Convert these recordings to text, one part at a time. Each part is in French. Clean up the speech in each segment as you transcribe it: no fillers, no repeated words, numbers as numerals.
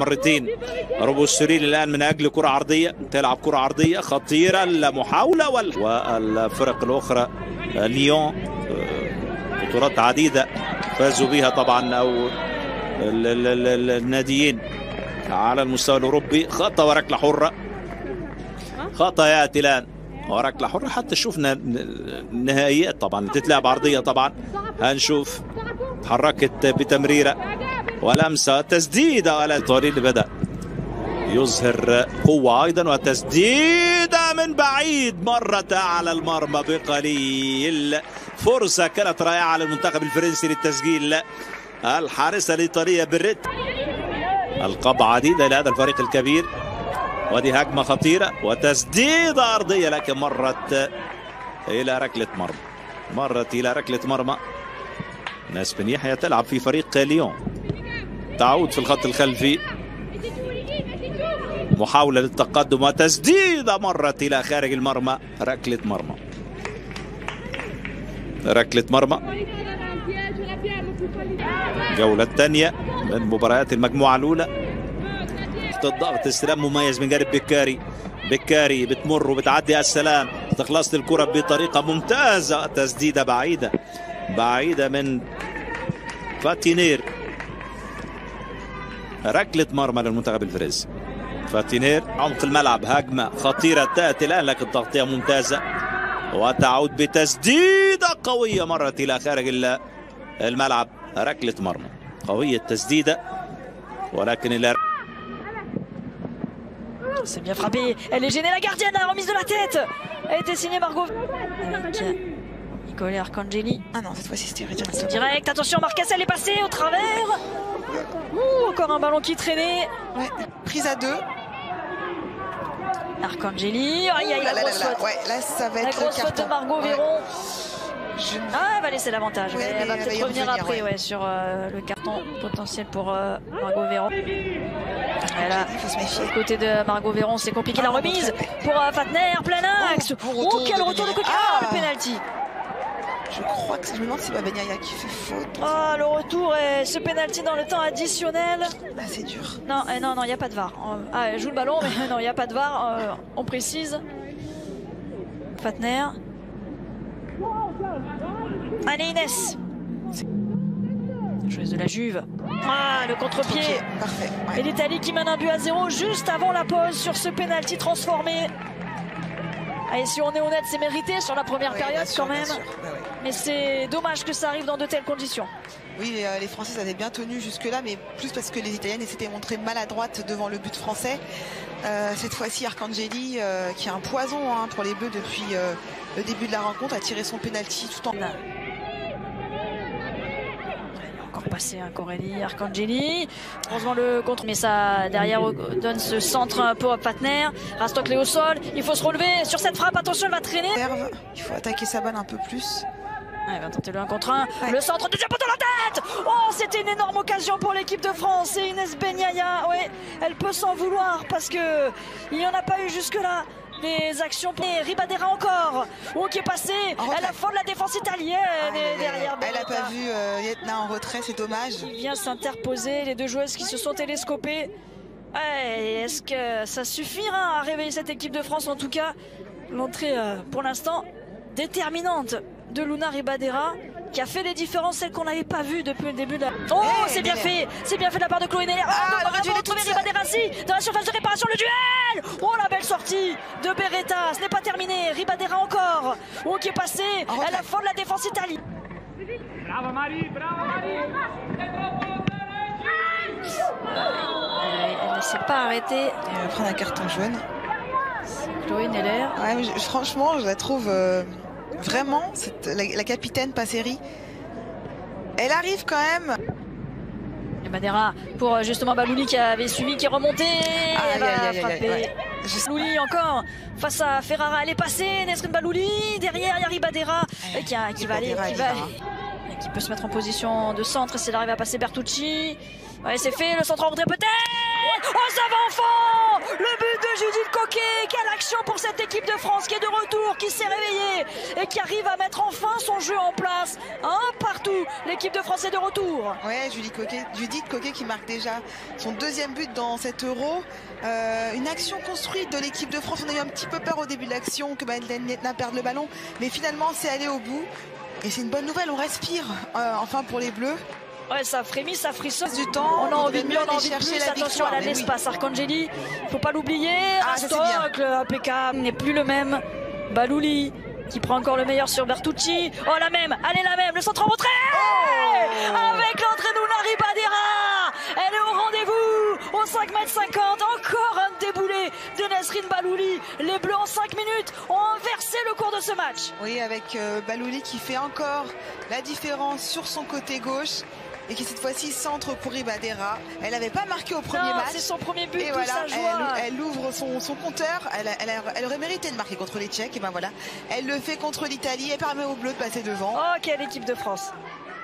مرتين. روبو السريري الآن من أجل كرة عرضية، تلعب كرة عرضية خطيرة، المحاولة والفرق الأخرى ليون بطولات عديدة فازوا بها طبعا، أو الناديين على المستوى الأوروبي. خطأ وركلة حرة، خطأ يأتي الآن وركلة حرة. حتى شفنا النهائيات طبعا تتلعب عرضية طبعا، هنشوف تحركت بتمريرة ولمسة تسديدة على طريق بدأ يظهر قوة أيضا، وتسديدة من بعيد مرت على المرمى بقليل. فرصة كانت رائعة للمنتخب الفرنسي للتسجيل. الحارسة الإيطالية بريت القبعة عديدة لهذا الفريق الكبير، ودي هجمة خطيرة وتسديدة أرضية، لكن مرت إلى ركلة مرمى. ناس بن يحيى تلعب في فريق ليون، تعود في الخط الخلفي، محاولة للتقدم وتسديدة مرت إلى خارج المرمى. ركلة مرمى. الجولة الثانية من مباريات المجموعة الأولى. الضغط، استلام مميز من جانب بكاري بتمر وبتعدي السلام، تخلص الكرة بطريقة ممتازة، تسديدة بعيدة من فاتينير. ركلة مرمى للمنتخب الفرنسي. فاتينير عمق الملعب، هجمة خطيرة تأتي الآن، لكن تغطية ممتازة وتعود بتسديدة قوية مرت إلى خارج الملعب. ركلة مرمى قوية التسديدة، ولكن إلى C'est bien frappé, elle est gênée, la gardienne, la remise de la tête a été signée Margot avec Nicolas Arcangeli. Ah non, cette fois-ci c'était direct, attention, Marquez, elle est passée au travers. Encore un ballon qui traînait. Ouais, prise à deux. Arcangeli, aïe, la grosse faute. Ouais, là ça va être la grosse faute de Margot Véron. Ah, elle va laisser l'avantage. Ouais, elle va peut-être revenir après sur le carton potentiel pour Margot Véron. Voilà. Il faut se méfier. Du côté de Margot Véron, c'est compliqué la remise pour Fatner, plein axe. Quel retour de côté. Le penalty. Je crois que je me demande si c'est pas Ben Yahya qui fait faute. Le retour et ce penalty dans le temps additionnel. Là c'est dur. Non, il n'y a pas de VAR. Elle joue le ballon, mais non, il n'y a pas de VAR. On précise. Fatner. Allez Inès. Joueuse de la Juve. Le contre-pied. Okay, parfait. Ouais. Et l'Italie qui mène un but à 0 juste avant la pause sur ce penalty transformé. Et si on est honnête, c'est mérité sur la première période quand même. Mais c'est dommage que ça arrive dans de telles conditions. Oui, les Françaises avaient bien tenu jusque-là, mais plus parce que les Italiennes s'étaient montrées maladroites devant le but français. Cette fois-ci, Arcangeli, qui a un poison pour les Bleus depuis le début de la rencontre, a tiré son penalty tout en... Encore passé Corelli, Arcangeli. Heureusement le contre, mais ça derrière donne ce centre pour Fatner. Rastock au sol, il faut se relever sur cette frappe, attention, elle va traîner. Il faut attaquer sa balle un peu plus. Elle va tenter le 1 contre 1. Le centre, deuxième poteau dans la tête. C'était une énorme occasion pour l'équipe de France. Et Inès Ben Yahya, elle peut s'en vouloir parce que il n'y en a pas eu jusque-là. Des actions pour Ribadera encore, qui est passé, elle affole la défense italienne derrière. Elle n'a pas vu Yetna en retrait, c'est dommage. Il vient s'interposer, les deux joueuses qui se sont télescopées. Est-ce que ça suffira à réveiller cette équipe de France? En tout cas, l'entrée pour l'instant déterminante de Luna Ribadera, qui a fait les différences, celles qu'on n'avait pas vues depuis le début de la... c'est bien fait de la part de Chloé Neller. On va retrouver Ribadera dans la surface de réparation, le duel. La belle sortie de Beretta, ce n'est pas terminé. Ribadera encore, qui est passé, elle affole la défense italienne. Bravo Marie. Elle ne s'est pas arrêtée. Elle va prendre un carton jaune. Chloé Neller. Ouais, mais franchement, je la trouve... Vraiment, la capitaine Passeri, elle arrive quand même. Et Madera pour justement Balouli qui avait suivi, qui est remonté. Elle va frapper. Balouli encore face à Ferrara, elle est passée. Nesrine Balouli, derrière il y a Ribadera qui va aller, qui peut se mettre en position de centre si elle arrive à passer Bertucci. C'est fait, le centre en rentrée peut-être. Ça va enfant. Le but de Judith Coquet, quelle action pour cette équipe de France qui est de retour, qui s'est réveillée et qui arrive à mettre enfin son jeu en place. Partout, l'équipe de France est de retour. Ouais, Judith Coquet qui marque déjà son deuxième but dans cet Euro. Une action construite de l'équipe de France. On a eu un petit peu peur au début de l'action que Madeleine Yetna perde le ballon, mais finalement c'est allé au bout. Et c'est une bonne nouvelle, on respire enfin pour les Bleus. Ouais, ça frémit, ça frissonne du temps. On a envie de mieux, on a envie de chercher plus. la Attention victoire, à l'espace, oui. Arcangeli, faut pas l'oublier. Rastocle, impeccable, n'est plus le même. Balouli qui prend encore le meilleur sur Bertucci. Oh, la même, allez, la même, le centre en rentrée avec l'entrée d'Ounari Badera. Elle est au rendez-vous au 5,50 m. Encore un déboulé de Nesrine Balouli. Les Bleus en 5 minutes ont inversé le cours de ce match. Oui, avec Balouli qui fait encore la différence sur son côté gauche et qui cette fois-ci centre pour Ribadera. Elle n'avait pas marqué au premier match. C'est son premier but, et tout voilà, sa joie. Elle ouvre son compteur. Elle aurait mérité de marquer contre les Tchèques. Et ben voilà, elle le fait contre l'Italie et permet aux Bleus de passer devant. Oh, quelle équipe de France.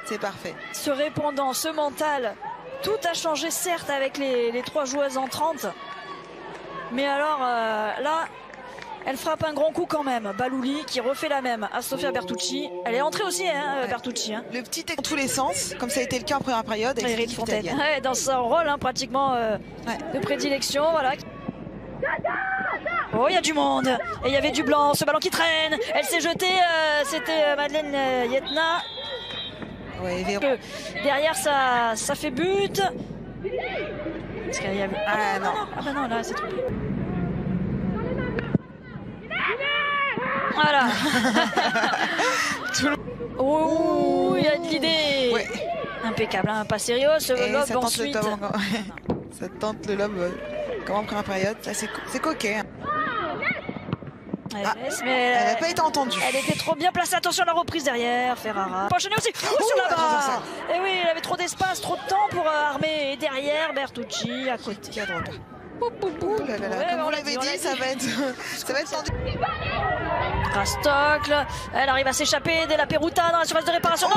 C'est parfait. Ce répondant, ce mental, tout a changé certes avec les 3 joueuses entrantes. Mais alors là, elle frappe un grand coup quand même. Balouli qui refait la même à Sofia Bertucci. Elle est entrée aussi, hein, ouais. Bertucci. Hein. Le petit est dans tous les sens, comme ça a été le cas en première période. Avec Fontaine. Ouais, dans son rôle pratiquement de prédilection. Voilà. Oh, il y a du monde. Et il y avait du blanc. Ce ballon qui traîne. Elle s'est jetée. C'était Madeleine Yetna. Ouais, derrière, ça fait but. Parce qu'il y a... non. Ah bah non, là, c'est trop. Voilà. Oh, il y a de l'idée. Ouais. Impeccable, hein, pas sérieux, ce lob ensuite. Ça tente le lob comme en première période. C'est coquet. Hein. Mais elle n'a pas été entendue. Elle était trop bien placée. Attention à la reprise derrière. Ferrara. Enchaîner aussi. Sur la barre. Et oui, elle avait trop d'espace, trop de temps pour armer. Et derrière, Bertucci à côté. Qui a droit. Comme on l'avait dit, ça va être tendu. Rastocle, elle arrive à s'échapper dès la Peruta dans la surface de réparation. Non,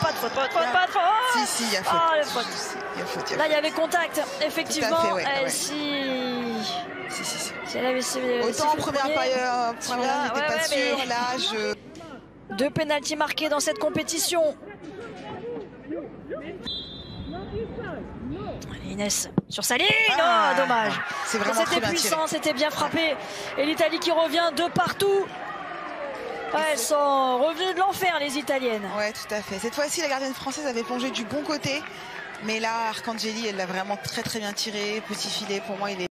pas de faute, pas de faute. Si, il y a faute. Là, il y avait contact, effectivement. Si elle avait autant en première période, on n'était pas sûr. Là, 2 pénaltys marqués dans cette compétition. Inès sur sa ligne, dommage. C'était puissant, c'était bien frappé. Et l'Italie qui revient de partout. Elles sont revenues de l'enfer, les Italiennes. Ouais, tout à fait. Cette fois-ci, la gardienne française avait plongé du bon côté. Mais là, Arcangeli, elle l'a vraiment très très bien tiré. Petit filet, pour moi, il est